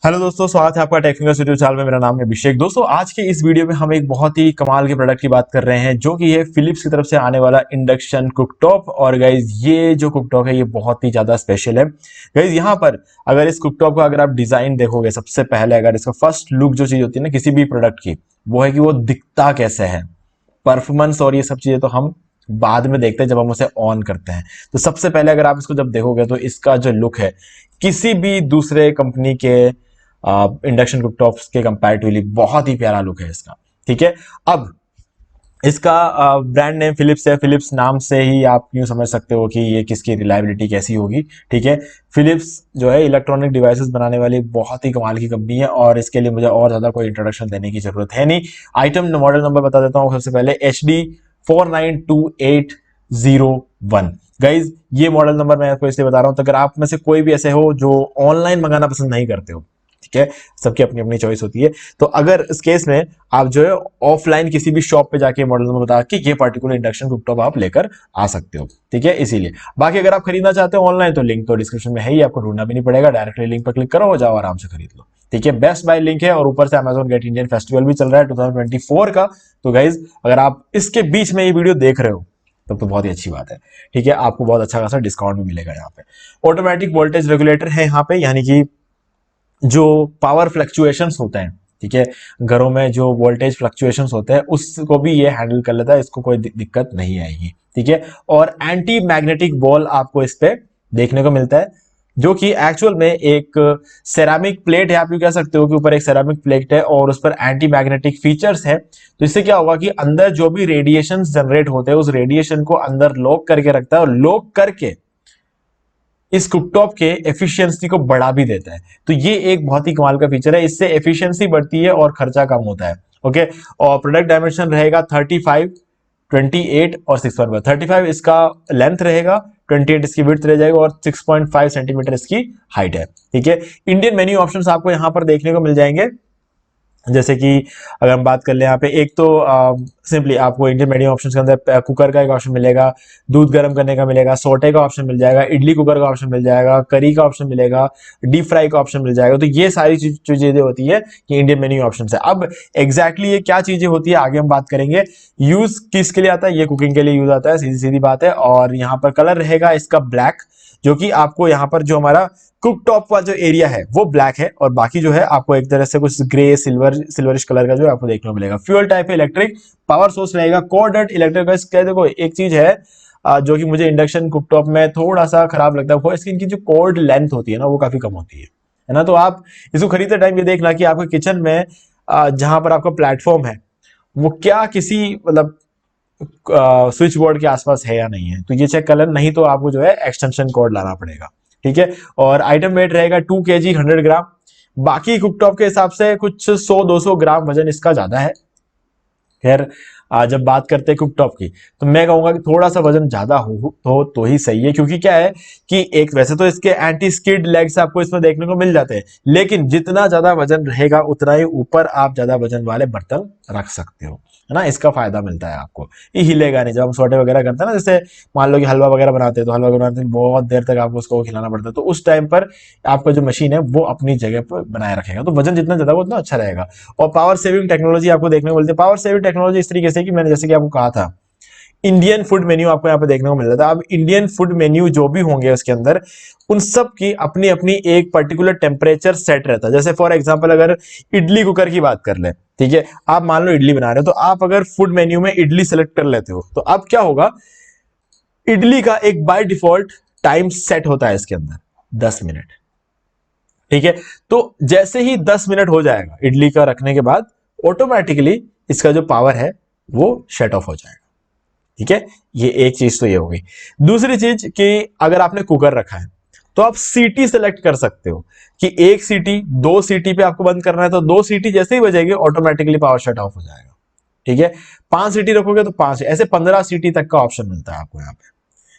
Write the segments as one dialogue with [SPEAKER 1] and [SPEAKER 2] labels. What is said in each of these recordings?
[SPEAKER 1] Hello दोस्तों, स्वागत है आपका टेक्निकल यूट्यूब चैनल में। मेरा नाम है अभिषेक। दोस्तों, आज के इस वीडियो में हम एक बहुत ही कमाल के प्रोडक्ट की बात कर रहे हैं, जो कि है फिलिप्स की तरफ से आने वाला इंडक्शन कुकटॉप। और गाइज, ये जो कुकटॉप है ये बहुत ही ज्यादा स्पेशल है। गाइज, यहाँ पर अगर इस कुकटॉप का अगर आप डिजाइन देखोगे, सबसे पहले अगर इसका फर्स्ट लुक जो चीज होती है ना किसी भी प्रोडक्ट की, वो है कि वो दिखता कैसे है। परफॉर्मेंस और ये सब चीजें तो हम बाद में देखते हैं जब हम उसे ऑन करते हैं। तो सबसे पहले अगर आप इसको जब देखोगे तो इसका जो लुक है किसी भी दूसरे कंपनी के इंडक्शन कुकटॉप्स के कंपैरेटिवली बहुत ही प्यारा लुक है इसका। ठीक है, अब इसका ब्रांड नेम फिलिप्स है। फिलिप्स नाम से ही आप यूं समझ सकते हो कि ये किसकी रिलायबिलिटी कैसी होगी। ठीक है, फिलिप्स जो है इलेक्ट्रॉनिक डिवाइसेस बनाने वाली बहुत ही कमाल की कंपनी है, और इसके लिए मुझे और ज्यादा कोई इंट्रोडक्शन देने की जरूरत है नहीं। आइटम मॉडल नंबर बता देता हूँ सबसे पहले, HD 49280 1। गाइज, ये मॉडल नंबर मैं आपको इसलिए बता रहा हूं तो अगर आप में से कोई भी ऐसे हो जो ऑनलाइन मंगाना पसंद नहीं करते हो, ठीक है, सबकी अपनी अपनी चॉइस होती है, तो अगर इस केस में आप जो है ऑफलाइन किसी भी शॉप पे जाके मॉडल नंबर बता के ये पर्टिकुलर इंडक्शन कुकटॉप आप लेकर आ सकते हो। ठीक है, इसीलिए बाकी अगर आप खरीदना चाहते हो ऑनलाइन तो लिंक तो डिस्क्रिप्शन में है ही, आपको ढूंढना भी नहीं पड़ेगा, डायरेक्टली लिंक पर क्लिक करो, हो जाओ, आराम से खरीद लो। ठीक है, बेस्ट बाय लिंक है, और ऊपर से Amazon गेट इंडियन फेस्टिवल भी चल रहा है 2024 का। तो गाइज, अगर आप इसके बीच में ये वीडियो देख रहे हो तब तो बहुत ही अच्छी बात है। ठीक है, आपको बहुत अच्छा खासा डिस्काउंट भी मिलेगा। यहाँ पे ऑटोमेटिक वोल्टेज रेगुलेटर है यहाँ पे, यानी कि जो पावर फ्लक्चुएशंस होते हैं, ठीक है, घरों में जो वोल्टेज फ्लक्चुएशंस होते हैं उसको भी ये हैंडल कर लेता है, इसको कोई दिक्कत नहीं आएगी। ठीक है, और एंटी मैग्नेटिक बॉल आपको इस पे देखने को मिलता है, जो कि एक्चुअल में एक सेरामिक प्लेट है। आप ये कह सकते हो कि ऊपर एक सेरामिक प्लेट है और उस पर एंटी मैग्नेटिक फीचर्स है। तो इससे क्या होगा कि अंदर जो भी रेडिएशन जनरेट होते हैं उस रेडिएशन को अंदर लॉक करके रखता है, और लॉक करके इस कुकटॉप के एफिशिएंसी को बढ़ा भी देता है। तो ये एक बहुत ही कमाल का फीचर है, इससे एफिशिएंसी बढ़ती है और खर्चा कम होता है। ओके, और प्रोडक्ट डायमेंशन रहेगा 35, 28 और 6.5। 35 इसका लेंथ रहेगा, 28 इसकी विड्थ रह जाएगा, और 6.5 सेंटीमीटर इसकी हाइट है। ठीक है, इंडियन मेन्यू ऑप्शंस आपको यहां पर देखने को मिल जाएंगे, जैसे कि अगर हम बात कर ले यहाँ पे, एक तो सिंपली आपको इंडियन मेन्यू ऑप्शंस के अंदर कुकर का एक ऑप्शन मिलेगा, दूध गर्म करने का मिलेगा, सोटे का ऑप्शन मिल जाएगा, इडली कुकर का ऑप्शन मिल जाएगा, करी का ऑप्शन मिलेगा, डीप फ्राई का ऑप्शन मिल जाएगा। तो ये सारी चीजें होती है कि इंडियन मेन्यू ऑप्शन है। अब एग्जैक्टली ये क्या चीजें होती है आगे हम बात करेंगे। यूज किसके लिए आता है, ये कुकिंग के लिए यूज आता है, सीधी सीधी बात है। और यहाँ पर कलर रहेगा इसका ब्लैक, जो कि आपको यहाँ पर जो हमारा कुकटॉप का जो एरिया है वो ब्लैक है, और बाकी जो है आपको एक तरह से कुछ ग्रे सिल्वरिश कलर का जो आपको देखने को मिलेगा। फ्यूल टाइप है इलेक्ट्रिक, पावर सोर्स रहेगा कोर्डेड इलेक्ट्रिक। देखो, एक चीज है जो कि मुझे इंडक्शन कुकटॉप में थोड़ा सा खराब लगता है, वो इसकी इनकी जो कॉर्ड लेंथ होती है ना वो काफी कम होती है ना। तो आप इसको खरीदते टाइम ये देखना कि आपके किचन में जहां पर आपका प्लेटफॉर्म है वो क्या किसी मतलब स्विच बोर्ड के आसपास है या नहीं है, तो ये चेक कर लेना, नहीं तो आपको जो है एक्सटेंशन कॉर्ड लाना पड़ेगा। ठीक है, और आइटम वेट रहेगा 2 kg 100 ग्राम। बाकी कुकटॉप के हिसाब से कुछ 100-200 ग्राम वजन इसका ज्यादा है। खैर, जब बात करते हैं कुकटॉप की तो मैं कहूंगा कि थोड़ा सा वजन ज्यादा हो तो ही सही है, क्योंकि क्या है कि एक वैसे तो इसके एंटी स्किड लेग्स आपको इसमें देखने को मिल जाते हैं, लेकिन जितना ज्यादा वजन रहेगा उतना ही ऊपर आप ज्यादा वजन वाले बर्तन रख सकते हो, है ना। इसका फायदा मिलता है आपको, ये हिलेगा नहीं। जब हम सोटे वगैरह करते हैं ना, जैसे मान लो कि हलवा वगैरह बनाते हैं, तो हलवा बनाते हैं बहुत देर तक आपको उसको खिलाना पड़ता है, तो उस टाइम पर आपका जो मशीन है वो अपनी जगह पर बनाए रखेगा, तो वजन जितना ज्यादा उतना अच्छा रहेगा। और पावर सेविंग टेक्नोलॉजी आपको देखने को मिलती है। पावर सेविंग टेक्नोलॉजी इस तरीके से कि मैंने जैसे कि आपको कहा था, इंडियन फूड मेन्यू आपको यहाँ पे देखने को मिल रहा था। अब इंडियन फूड मेन्यू जो भी होंगे उसके अंदर, उन सब की अपनी अपनी एक पर्टिकुलर टेम्परेचर सेट रहता है। जैसे फॉर एग्जांपल अगर इडली कुकर की बात कर ले, ठीक है, आप मान लो इडली बना रहे हो, तो आप अगर फूड मेन्यू में इडली सेलेक्ट कर लेते हो तो अब क्या होगा, इडली का एक बाय डिफॉल्ट टाइम सेट होता है इसके अंदर 10 मिनट। ठीक है, तो जैसे ही 10 मिनट हो जाएगा इडली का रखने के बाद, ऑटोमेटिकली इसका जो पावर है वो शट ऑफ हो जाएगा। ठीक है, ये एक चीज तो ये होगी। दूसरी चीज कि अगर आपने कुकर रखा है तो आप सीटी सेलेक्ट कर सकते हो कि 1 सीटी 2 सीटी पे आपको बंद करना है, तो 2 सीटी जैसे ही बजेगी ऑटोमेटिकली पावर शट ऑफ हो जाएगा। ठीक है, 5 सीटी रखोगे तो 5, ऐसे 15 सीटी तक का ऑप्शन मिलता है आपको यहाँ पे।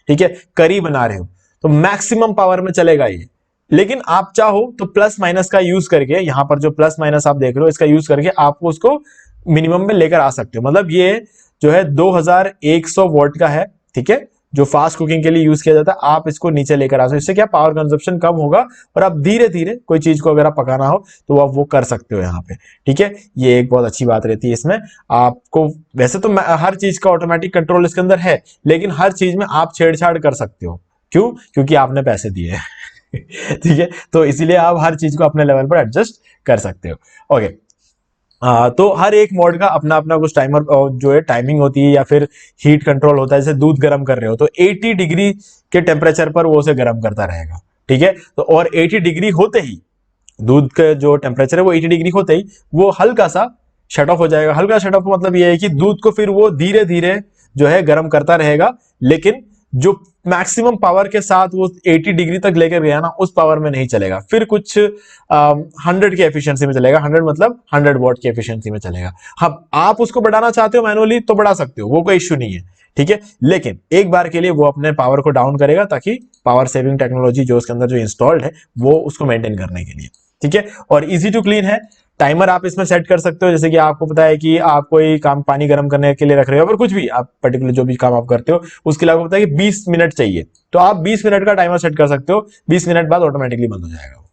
[SPEAKER 1] ठीक है, करी बना रहे हो तो मैक्सिमम पावर में चलेगा ये, लेकिन आप चाहो तो प्लस माइनस का यूज करके, यहां पर जो प्लस माइनस आप देख रहे हो इसका यूज करके आपको उसको मिनिमम में लेकर आ सकते हो। मतलब ये जो है 2100 वोल्ट का है, ठीक है, जो फास्ट कुकिंग के लिए यूज किया जाता है, आप इसको नीचे लेकर आ सकते हो। इससे क्या पावर कंजप्शन कम होगा और आप धीरे धीरे कोई चीज को अगर आप पकाना हो तो आप वो कर सकते हो यहाँ पे। ठीक है, ये एक बहुत अच्छी बात रहती है इसमें आपको। वैसे तो हर चीज का ऑटोमेटिक कंट्रोल इसके अंदर है, लेकिन हर चीज में आप छेड़छाड़ कर सकते हो। क्यों? क्योंकि आपने पैसे दिए हैं। ठीक है, तो इसीलिए आप हर चीज को अपने लेवल पर एडजस्ट कर सकते हो। ओके, तो हर एक मोड का अपना अपना कुछ टाइमर जो है टाइमिंग होती है या फिर हीट कंट्रोल होता है। जैसे दूध गर्म कर रहे हो तो 80 डिग्री के टेम्परेचर पर वो उसे गर्म करता रहेगा। ठीक है, तो और 80 डिग्री होते ही दूध का जो टेम्परेचर है वो 80 डिग्री होते ही वो हल्का सा शट ऑफ हो जाएगा। हल्का शट ऑफ का मतलब ये है कि दूध को फिर वो धीरे धीरे जो है गर्म करता रहेगा, लेकिन जो मैक्सिमम पावर के साथ वो 80 डिग्री तक लेकर गया ना, उस पावर में नहीं चलेगा। फिर कुछ 100 की एफिशिएंसी में चलेगा। 100 मतलब 100 वॉट की एफिशिएंसी में चलेगा। हाँ, आप उसको बढ़ाना चाहते हो मैनुअली तो बढ़ा सकते हो, वो कोई इश्यू नहीं है। ठीक है, लेकिन एक बार के लिए वो अपने पावर को डाउन करेगा ताकि पावर सेविंग टेक्नोलॉजी जो उसके अंदर जो इंस्टॉल्ड है वो उसको मेंटेन करने के लिए। ठीक है, और इजी टू क्लीन है। टाइमर आप इसमें सेट कर सकते हो, जैसे कि आपको पता है कि आप कोई काम पानी गर्म करने के लिए रख रहे हो, और कुछ भी आप पर्टिकुलर जो भी काम आप करते हो उसके लिए आपको पता है कि 20 मिनट चाहिए, तो आप 20 मिनट का टाइमर सेट कर सकते हो। 20 मिनट बाद ऑटोमेटिकली बंद हो जाएगा।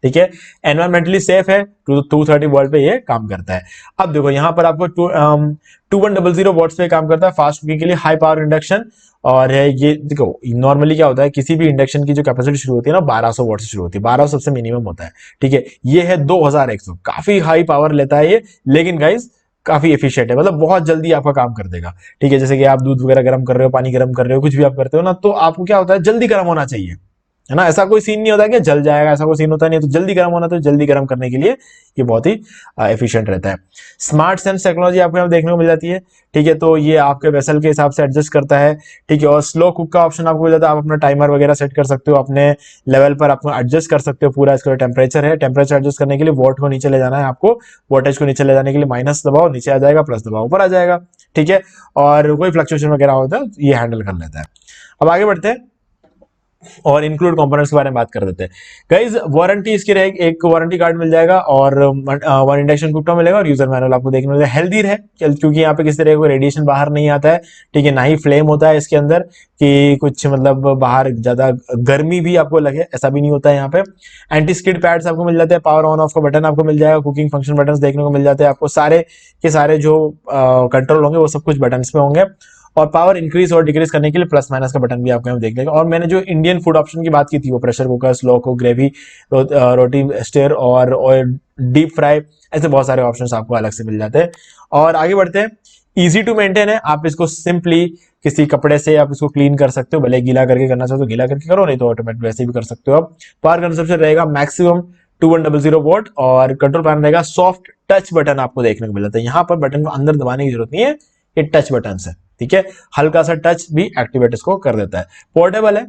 [SPEAKER 1] ठीक है, एनवायरमेंटली सेफ है, 230 वोल्ट पे ये काम करता है। अब देखो यहाँ पर आपको 2100 वॉट्स पे काम करता है फास्ट कुकिंग के लिए, हाई पावर इंडक्शन। और ये देखो नॉर्मली क्या होता है, किसी भी इंडक्शन की जो कैपेसिटी शुरू होती है ना 1200 वॉट से शुरू होती है, 1200 सबसे मिनिमम होता है। ठीक है, ये है 2100, काफी हाई पावर लेता है ये, लेकिन गाइस काफी एफिशिएंट है, मतलब बहुत जल्दी आपका काम कर देगा। ठीक है, जैसे कि आप दूध वगैरह गर्म कर रहे हो, पानी गर्म कर रहे हो, कुछ भी आप करते हो ना, तो आपको क्या होता है जल्दी गर्म होना चाहिए, है ना। ऐसा कोई सीन नहीं होता कि जल जाएगा, ऐसा कोई सीन होता नहीं है। तो जल्दी गर्म होना, तो जल्दी गर्म करने के लिए ये बहुत ही एफिशिएंट रहता है। स्मार्ट सेंस टेक्नोलॉजी आपको यहाँ देखने को मिल जाती है। ठीक है, तो ये आपके वेसल के हिसाब से एडजस्ट करता है। ठीक है, और स्लो कुक का ऑप्शन आपको मिल जाता है। आप अपना टाइमर वगैरह सेट कर सकते हो, अपने लेवल पर आपको एडजस्ट कर सकते हो पूरा। इसका टेम्परेचर है, टेम्परेचर एडजस्ट करने के लिए वोट को नीचे ले जाना है आपको, वोटेज को नीचे ले जाने के लिए माइनस दबाओ नीचे आ जाएगा, प्लस दबाओ ऊपर आ जाएगा। ठीक है, और कोई फ्लक्चुएशन वगैरह होता है ये हैंडल कर लेता है। अब आगे बढ़ते हैं और इंक्लूड कंपोनेंट्स के बारे में बात कर देते हैं। गाइज वारंटी इसकी रहेगी, एक वारंटी कार्ड मिल जाएगा और वन इंडक्शन कुकटॉप मिलेगा और यूजर मैनुअल आपको देखने मिलेगा। हेल्दी है क्योंकि यहाँ पे किसी तरह का रेडिएशन बाहर नहीं आता है। ठीक है, ना ही फ्लेम होता है इसके अंदर कि कुछ मतलब बाहर ज्यादा गर्मी भी आपको लगे, ऐसा भी नहीं होता है यहाँ पे। एंटी स्किड पैड्स आपको मिल जाते हैं, पावर ऑन ऑफ का बटन आपको मिल जाएगा, कुकिंग फंक्शन बटन देखने को मिल जाते हैं आपको। सारे के सारे जो कंट्रोल होंगे वो सब कुछ बटन पे होंगे। और पावर इंक्रीज और डिक्रीज करने के लिए प्लस माइनस का बटन भी आपको यहाँ देख लेगा। और मैंने जो इंडियन फूड ऑप्शन की बात की थी, वो pressure cooker, slow cook, gravy, रोटी स्टीर और डीप फ्राई, ऐसे बहुत सारे ऑप्शंस आपको अलग से मिल जाते हैं। और आगे बढ़ते हैं, इजी टू मेंटेन है। आप इसको सिंपली किसी कपड़े से आप इसको क्लीन कर सकते हो, भले गीला करके करना चाहो तो गीला करके करो, नहीं तो ऑटोमेटिक वैसे भी कर सकते हो आप। पावर कंजप्शन रहेगा मैक्सिमम 2100 वोल्ट और कंट्रोल पैनल रहेगा सॉफ्ट टच बटन आपको देखने को मिल जाता है। यहाँ पर बटन को अंदर दबाने की जरूरत नहीं है, ये टच बटन है। ठीक है, हल्का सा टच भी एक्टिवेट इसको कर देता है। पोर्टेबल है,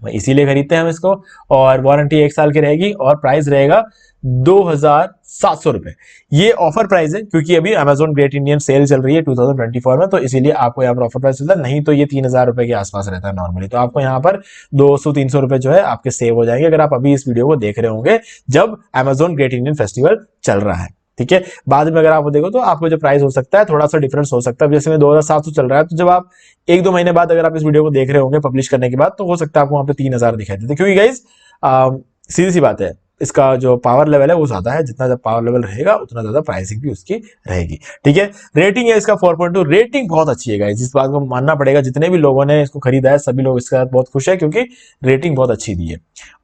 [SPEAKER 1] इसीलिए खरीदते हैं हम इसको। और वारंटी 1 साल की रहेगी और प्राइस रहेगा 2700 रुपए। ये ऑफर प्राइस है क्योंकि अभी Amazon ग्रेट इंडियन सेल चल रही है 2024 में, तो इसीलिए आपको यहाँ पर ऑफर प्राइस मिलता है। नहीं तो ये 3000 रुपए के आसपास रहता है नॉर्मली। तो आपको यहाँ पर 200-300 रुपए जो है आपके सेव हो जाएंगे अगर आप अभी इस वीडियो को देख रहे होंगे जब Amazon ग्रेट इंडियन फेस्टिवल चल रहा है। ठीक है, बाद में अगर आप देखो तो आपको जो प्राइस हो सकता है थोड़ा सा डिफरेंस हो सकता है। जैसे में 2700 चल रहा है, तो जब आप 1-2 महीने बाद अगर आप इस वीडियो को देख रहे होंगे पब्लिश करने के बाद, तो हो सकता है आपको वहां पे 3000 दिखाई देते। क्योंकि गाइस सीधी सी बात है, इसका जो पावर लेवल है वो ज्यादा है, जितना ज्यादा पावर लेवल रहेगा उतना ज्यादा प्राइसिंग भी उसकी रहेगी। ठीक है, रेटिंग है इसका 4.2, रेटिंग बहुत अच्छी है गाइस, इस बात को मानना पड़ेगा। जितने भी लोगों ने इसको खरीदा है सभी लोग इसके साथ बहुत खुश है क्योंकि रेटिंग बहुत अच्छी दी है।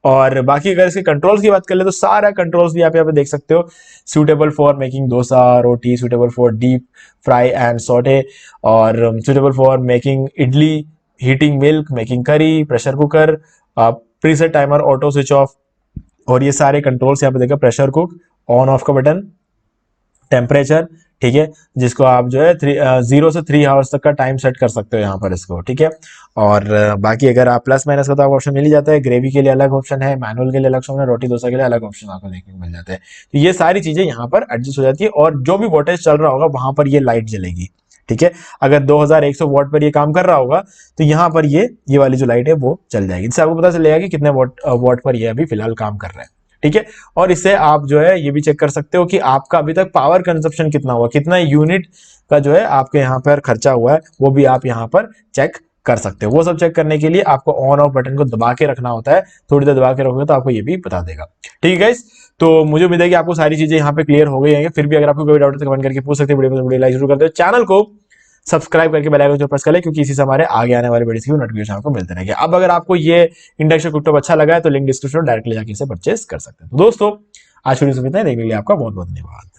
[SPEAKER 1] और बाकी अगर इसके कंट्रोल्स की बात कर ले तो सारा कंट्रोल्स भी आप यहाँ पे देख सकते हो। सुटेबल फॉर मेकिंग डोसा, रोटी, suitable for deep fry and saute, और suitable for making idli, heating milk, making curry, pressure cooker, preset timer, auto switch off. और ये सारे कंट्रोल्स यहाँ पे देखा, प्रेशर कुक, ऑन ऑफ का बटन, टेम्परेचर, ठीक है, जिसको आप जो है 0 से 3 आवर्स तक का टाइम सेट कर सकते हो यहाँ पर इसको। ठीक है, और बाकी अगर आप प्लस माइनस का तो आपको ऑप्शन मिल ही जाता है। ग्रेवी के लिए अलग ऑप्शन है, मैनुअल के लिए अलग ऑप्शन है, रोटी डोसा के लिए अलग ऑप्शन आपको देखने को मिल जाते हैं। तो ये सारी चीजें यहाँ पर एडजस्ट हो जाती है और जो भी वोल्टेज चल रहा होगा वहां पर ये लाइट जलेगी। ठीक है, अगर 2100 वॉट पर ये काम कर रहा होगा तो यहाँ पर ये वाली जो लाइट है वो चल जाएगी, जिससे आपको पता चलेगा कि कितने वॉट पर ये अभी फिलहाल काम कर रहा है। ठीक है। और इससे आप जो है ये भी चेक कर सकते हो कि आपका अभी तक पावर कंजप्शन कितना हुआ, कितना यूनिट का जो है आपके यहाँ पर खर्चा हुआ है, वो भी आप यहाँ पर चेक कर सकते हो। वो सब चेक करने के लिए आपको ऑन ऑफ बटन को दबा के रखना होता है, थोड़ी देर दबा के रखोगे तो आपको ये भी बता देगा। ठीक है गाइस, तो मुझे उम्मीद है कि आपको सारी चीजें यहाँ पे क्लियर हो गई हैं। फिर भी अगर आपको कोई डाउट है तो कमेंट करके पूछ सकते हैं। वीडियो लाइक जरूर कर दो, चैनल को सब्सक्राइब करके बेल आइकन जो प्रेस कर ले, क्योंकि इसी से हमारे आगे आने वाले वीडियोस की नोटिफिकेशन आपको मिलते रहेंगे। अब अगर आपको ये इंडक्शन कुकटॉप अच्छा लगा है तो लिंक डिस्क्रिप्शन में डायरेक्टली जाके इसे परचेस कर सकते हैं। तो दोस्तों आज वीडियो से इतना ही, देखने के लिए आपका बहुत बहुत धन्यवाद।